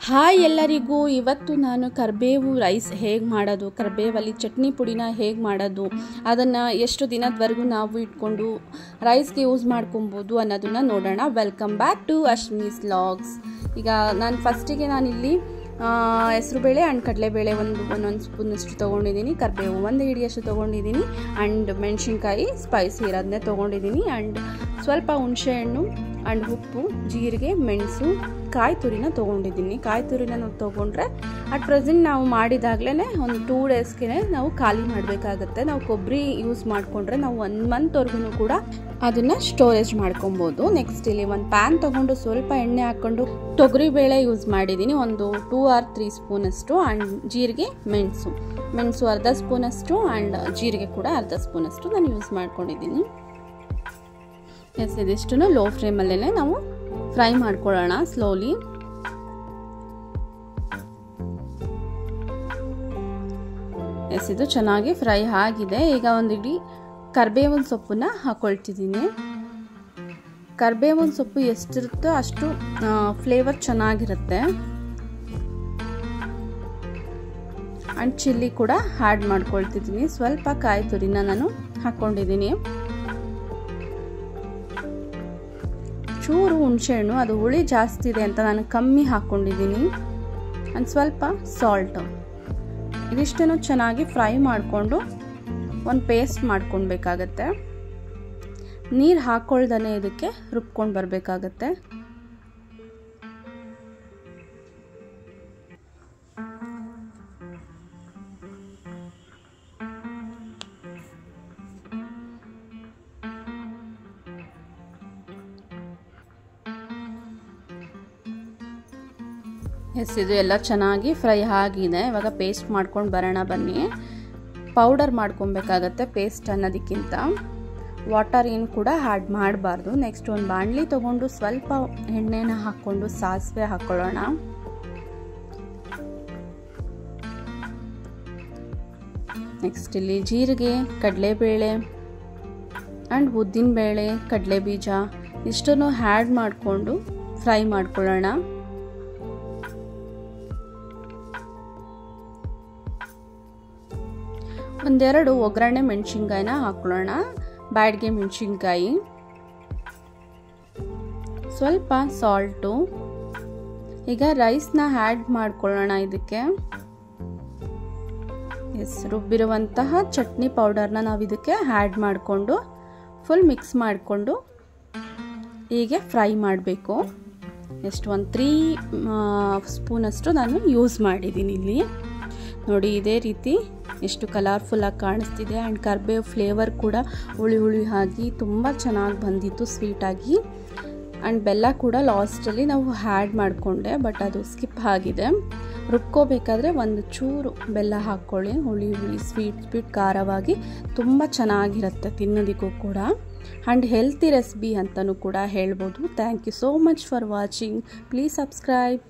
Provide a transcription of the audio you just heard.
Hi ಎಲ್ಲರಿಗೂ, ಇವತ್ತು ನಾನು ಕರಿಬೇವು ರೈಸ್ ಹೇಗೆ ಮಾಡೋದು, ಕರಿಬೇವಲ್ಲಿ ಚಟ್ನಿ ಪುಡಿನ ಹೇಗೆ ಮಾಡೋದು, ಅದನ್ನು ಎಷ್ಟು ದಿನದವರೆಗೂ ನಾವು ಇಟ್ಕೊಂಡು ರೈಸ್ಗೆ ಯೂಸ್ ಮಾಡ್ಕೊಬೋದು ಅನ್ನೋದನ್ನು ನೋಡೋಣ. Welcome back to Ashmi's vlogs. ಈಗ ನಾನು ಫಸ್ಟಿಗೆ ನಾನಿಲ್ಲಿ ಹೆಸರುಬೇಳೆ ಆ್ಯಂಡ್ ಕಡಲೆಬೇಳೆ ಒಂದೊಂದು ಸ್ಪೂನಷ್ಟು ತೊಗೊಂಡಿದ್ದೀನಿ, ಕರಿಬೇವು 1 ಹಿಡಿಯಷ್ಟು ತೊಗೊಂಡಿದ್ದೀನಿ, ಆ್ಯಂಡ್ ಮೆಣಸಿನ್ಕಾಯಿ ಸ್ಪೈಸಿ ಇರೋದನ್ನೇ ತೊಗೊಂಡಿದ್ದೀನಿ, ಆ್ಯಂಡ್ ಸ್ವಲ್ಪ ಹುಣಸೆಹಣ್ಣು ಆ್ಯಂಡ್ ಉಪ್ಪು, ಜೀರಿಗೆ, ಮೆಣಸು, ಕಾಯಿ ತುರಿನ ತೊಗೊಂಡಿದ್ದೀನಿ. ಕಾಯಿ ತುರಿನ ನಾವು ತೊಗೊಂಡ್ರೆ ಅಟ್ ಪ್ರೆಸೆಂಟ್ ನಾವು ಮಾಡಿದಾಗಲೇ ಒಂದು 2 ಡೇಸ್ಗೆ ನಾವು ಖಾಲಿ ಮಾಡಬೇಕಾಗತ್ತೆ. ನಾವು ಕೊಬ್ಬರಿ ಯೂಸ್ ಮಾಡಿಕೊಂಡ್ರೆ ನಾವು 1 ಮಂತ್ವರೆಗೂ ಕೂಡ ಅದನ್ನು ಸ್ಟೋರೇಜ್ ಮಾಡ್ಕೊಬೋದು. ನೆಕ್ಸ್ಟ್ ಇಲ್ಲಿ ಒಂದು ಪ್ಯಾನ್ ತೊಗೊಂಡು ಸ್ವಲ್ಪ ಎಣ್ಣೆ ಹಾಕ್ಕೊಂಡು ತೊಗರಿಬೇಳೆ ಯೂಸ್ ಮಾಡಿದ್ದೀನಿ, ಒಂದು 2 or 3 ಸ್ಪೂನಷ್ಟು, ಆ್ಯಂಡ್ ಜೀರಿಗೆ, ಮೆಣಸು ಅರ್ಧ ಸ್ಪೂನಷ್ಟು, ಆ್ಯಂಡ್ ಜೀರಿಗೆ ಕೂಡ ಅರ್ಧ ಸ್ಪೂನಷ್ಟು ನಾನು ಯೂಸ್ ಮಾಡ್ಕೊಂಡಿದ್ದೀನಿ. ಇದಿಷ್ಟು ಲೋ ಫ್ಲೇಮಲ್ಲೇ ನಾವು ಫ್ರೈ ಮಾಡ್ಕೊಳ್ಳೋಣ ಸ್ಲೋಲಿ. ಇದು ಚೆನ್ನಾಗಿ ಫ್ರೈ ಆಗಿದೆ. ಈಗ ಒಂದು ಇಡೀ ಕರಿಬೇವಿನ ಸೊಪ್ಪನ್ನ ಹಾಕೊಳ್ತಿದ್ದೀನಿ. ಕರಿಬೇವಿನ ಸೊಪ್ಪು ಎಷ್ಟಿರುತ್ತೋ ಅಷ್ಟು ಫ್ಲೇವರ್ ಚೆನ್ನಾಗಿರುತ್ತೆ. ಆ್ಯಂಡ್ ಚಿಲ್ಲಿ ಕೂಡ ಆ್ಯಡ್ ಮಾಡ್ಕೊಳ್ತಿದ್ದೀನಿ. ಸ್ವಲ್ಪ ಕಾಯಿ ತುರಿನ ನಾನು ಹಾಕ್ಕೊಂಡಿದ್ದೀನಿ. ಚೂರು ಹುಣಸೆಹಣ್ಣು, ಅದು ಹುಳಿ ಜಾಸ್ತಿ ಇದೆ ಅಂತ ನಾನು ಕಮ್ಮಿ ಹಾಕ್ಕೊಂಡಿದ್ದೀನಿ, ಒಂದು ಸ್ವಲ್ಪ ಸಾಲ್ಟು. ಇದಿಷ್ಟನ್ನು ಚೆನ್ನಾಗಿ ಫ್ರೈ ಮಾಡಿಕೊಂಡು ಒಂದು ಪೇಸ್ಟ್ ಮಾಡ್ಕೊಳ್ಬೇಕಾಗತ್ತೆ. ನೀರು ಹಾಕ್ಕೊಳ್ದೇ ಇದಕ್ಕೆ ರುಬ್ಕೊಂಡು ಬರಬೇಕಾಗತ್ತೆ. ಇದು ಎಲ್ಲ ಚೆನ್ನಾಗಿ ಫ್ರೈ ಆಗಿದೆ. ಇವಾಗ ಪೇಸ್ಟ್ ಮಾಡ್ಕೊಂಡು ಬರೋಣ ಬನ್ನಿ. ಪೌಡರ್ ಮಾಡ್ಕೊಬೇಕಾಗತ್ತೆ ಪೇಸ್ಟ್ ಅನ್ನೋದಕ್ಕಿಂತ. ವಾಟರ್ ಏನು ಕೂಡ ಆ್ಯಡ್ ಮಾಡಬಾರ್ದು. ನೆಕ್ಸ್ಟ್ ಒಂದು ಬಾಣಲಿ ತೊಗೊಂಡು ಸ್ವಲ್ಪ ಎಣ್ಣೆನ ಹಾಕ್ಕೊಂಡು ಸಾಸಿವೆ ಹಾಕ್ಕೊಳ್ಳೋಣ. ನೆಕ್ಸ್ಟ್ ಇಲ್ಲಿ ಜೀರಿಗೆ, ಕಡಲೆಬೇಳೆ ಆ್ಯಂಡ್ ಉದ್ದಿನಬೇಳೆ, ಕಡಲೆ ಬೀಜ ಇಷ್ಟನ್ನು ಆ್ಯಡ್ ಮಾಡಿಕೊಂಡು ಫ್ರೈ ಮಾಡ್ಕೊಳ್ಳೋಣ. ಒಂದೆರಡು ಒಗ್ಗರಣೆ ಮೆಣಸಿನ್ಕಾಯಿನ ಹಾಕೊಳ್ಳೋಣ, ಬ್ಯಾಡ್ಗೆ ಮೆಣಸಿನ್ಕಾಯಿ, ಸ್ವಲ್ಪ ಸಾಲ್ಟು. ಈಗ ರೈಸ್ನ ಆ್ಯಡ್ ಮಾಡ್ಕೊಳ್ಳೋಣ ಇದಕ್ಕೆ. ರುಬ್ಬಿರುವಂತಹ ಚಟ್ನಿ ಪೌಡರ್ನ ನಾವು ಇದಕ್ಕೆ ಆ್ಯಡ್ ಮಾಡಿಕೊಂಡು ಫುಲ್ ಮಿಕ್ಸ್ ಮಾಡಿಕೊಂಡು ಹೀಗೆ ಫ್ರೈ ಮಾಡಬೇಕು. ಒಂದು 3 ಸ್ಪೂನಷ್ಟು ನಾನು ಯೂಸ್ ಮಾಡಿದ್ದೀನಿ ಇಲ್ಲಿ. ನೋಡಿ, ಇದೇ ರೀತಿ ಎಷ್ಟು ಕಲರ್ಫುಲ್ಲಾಗಿ ಕಾಣಿಸ್ತಿದೆ. ಆ್ಯಂಡ್ ಕರಿಬೇವು ಫ್ಲೇವರ್ ಕೂಡ ಹುಳಿ ಆಗಿ ತುಂಬ ಚೆನ್ನಾಗಿ ಬಂದಿತ್ತು, ಸ್ವೀಟಾಗಿ. ಆ್ಯಂಡ್ ಬೆಲ್ಲ ಕೂಡ ಲಾಸ್ಟಲ್ಲಿ ನಾವು ಆ್ಯಡ್ ಮಾಡಿಕೊಂಡೆ, ಬಟ್ ಅದು ಸ್ಕಿಪ್ ಆಗಿದೆ. ರುಬ್ಕೋಬೇಕಾದ್ರೆ ಒಂದು ಚೂರು ಬೆಲ್ಲ ಹಾಕ್ಕೊಳ್ಳಿ. ಹುಳಿ ಸ್ವೀಟ್ ಖಾರವಾಗಿ ತುಂಬ ಚೆನ್ನಾಗಿರುತ್ತೆ ತಿನ್ನೋದಕ್ಕೂ ಕೂಡ. ಆ್ಯಂಡ್ ಹೆಲ್ತಿ ರೆಸಿಪಿ ಅಂತಲೂ ಕೂಡ ಹೇಳ್ಬೋದು. Thank you so much for watching. Please subscribe.